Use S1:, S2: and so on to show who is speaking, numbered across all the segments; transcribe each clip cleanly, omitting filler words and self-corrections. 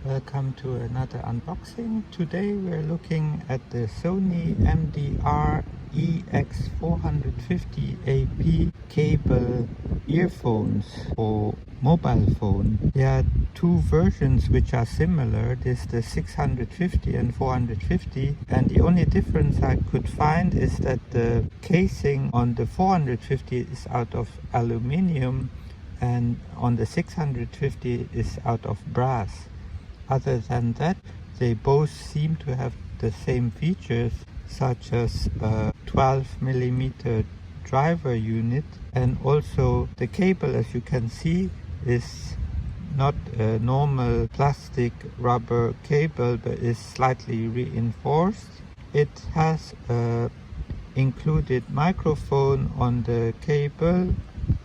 S1: Welcome to another unboxing. Today we're looking at the Sony MDR-EX450AP cable earphones for mobile phone. There are two versions which are similar. There's the 650 and 450, and the only difference I could find is that the casing on the 450 is out of aluminium and on the 650 is out of brass. Other than that, they both seem to have the same features, such as a 12mm driver unit, and also the cable, as you can see, is not a normal plastic rubber cable but is slightly reinforced. It has a included microphone on the cable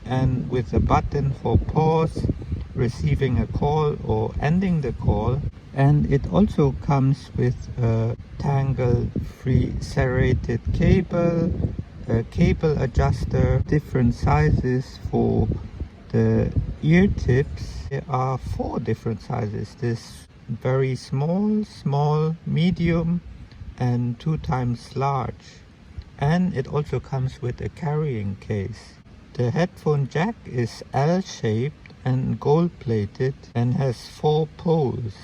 S1: and with a button for pause, receiving a call or ending the call, and it also comes with a tangle-free serrated cable, a cable adjuster, different sizes for the ear tips. There are 4 different sizes. This very small, medium, and 2 times large, and it also comes with a carrying case. The headphone jack is L-shaped and gold-plated and has 4 poles.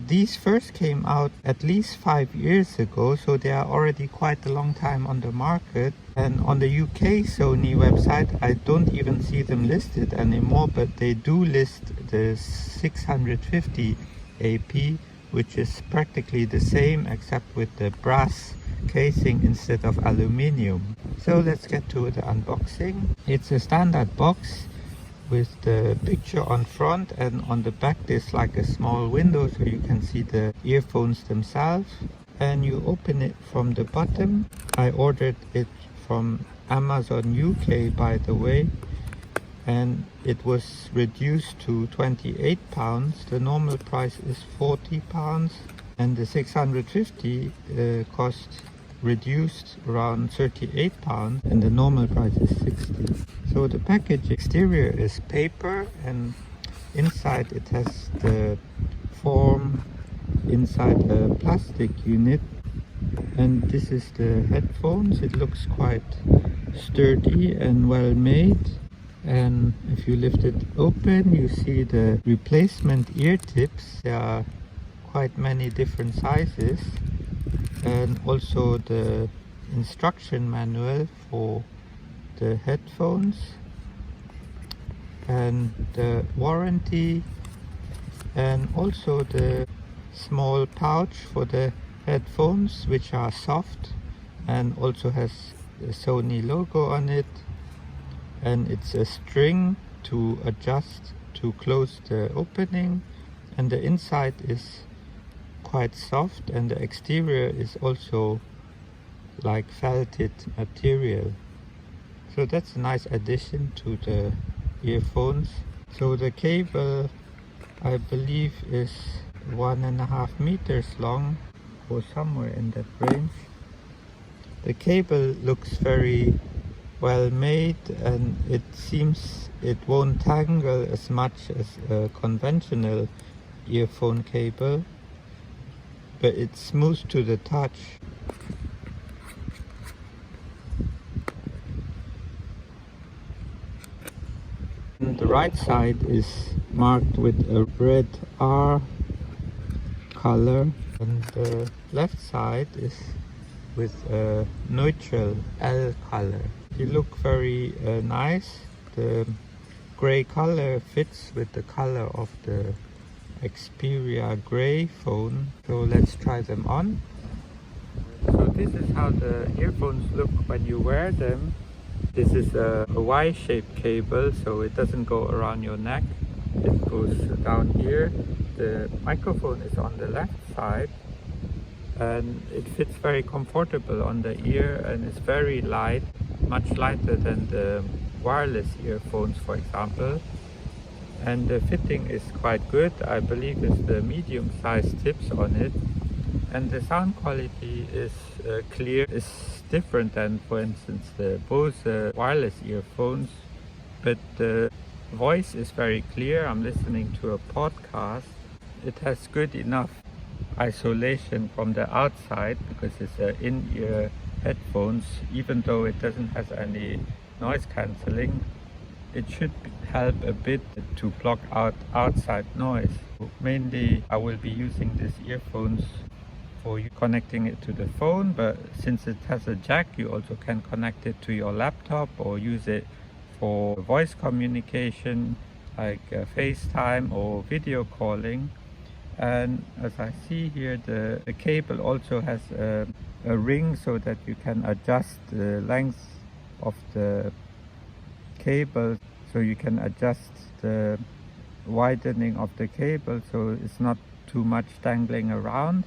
S1: These first came out at least 5 years ago, so they are already quite a long time on the market. And on the UK Sony website, I don't even see them listed anymore, but they do list the 650 AP, which is practically the same except with the brass casing instead of aluminium. So let's get to the unboxing. It's a standard box with the picture on front, and on the back there's like a small window so you can see the earphones themselves, and you open it from the bottom. I ordered it from Amazon UK, by the way, and it was reduced to £28. The normal price is £40, and the 650 cost reduced around £38, and the normal price is £60. So the package exterior is paper, and inside it has the form inside a plastic unit, and this is the headphones. It looks quite sturdy and well made, and if you lift it open you see the replacement ear tips. There are quite many different sizes, and also the instruction manual for the headphones, and the warranty, and also the small pouch for the headphones, which are soft and also has the Sony logo on it, and it's a string to adjust to close the opening, and the inside is quite soft, and the exterior is also like felted material. So that's a nice addition to the earphones. So the cable, I believe, is 1.5 meters long or somewhere in that range. The cable looks very well made, and it seems it won't tangle as much as a conventional earphone cable, but it's smooth to the touch. And the right side is marked with a red R color, and the left side is with a neutral L color. They look very nice. The gray color fits with the color of the Xperia gray phone. So let's try them on. So this is how the earphones look when you wear them. This is a Y-shaped cable, so it doesn't go around your neck. It goes down here. The microphone is on the left side, and it fits very comfortable on the ear, and it's very light, much lighter than the wireless earphones, for example. And the fitting is quite good. I believe it's the medium-sized tips on it, and the sound quality is clear. It's different than, for instance, the Bose wireless earphones, but the voice is very clear. I'm listening to a podcast, it has good enough isolation from the outside because it's an in-ear headphones. Even though it doesn't have any noise cancelling, it should help a bit to block out outside noise. Mainly I will be using these earphones for you connecting it to the phone, but since it has a jack, you also can connect it to your laptop or use it for voice communication like FaceTime or video calling. And as I see here, the cable also has a ring so that you can adjust the length of the cable, so you can adjust the widening of the cable so it's not too much dangling around.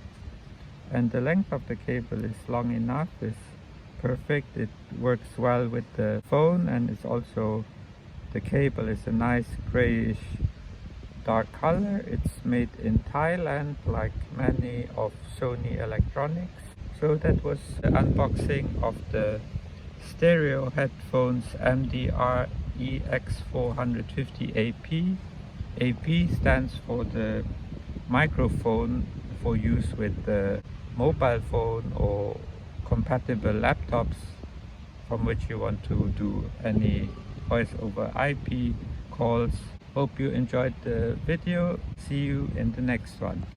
S1: And the length of the cable is long enough, it's perfect, it works well with the phone, and it's also, the cable is a nice grayish dark color. It's made in Thailand like many of Sony electronics. So that was the unboxing of the stereo headphones MDR-EX450AP. AP stands for the microphone for use with the mobile phone or compatible laptops from which you want to do any voice over IP calls. Hope you enjoyed the video. See you in the next one.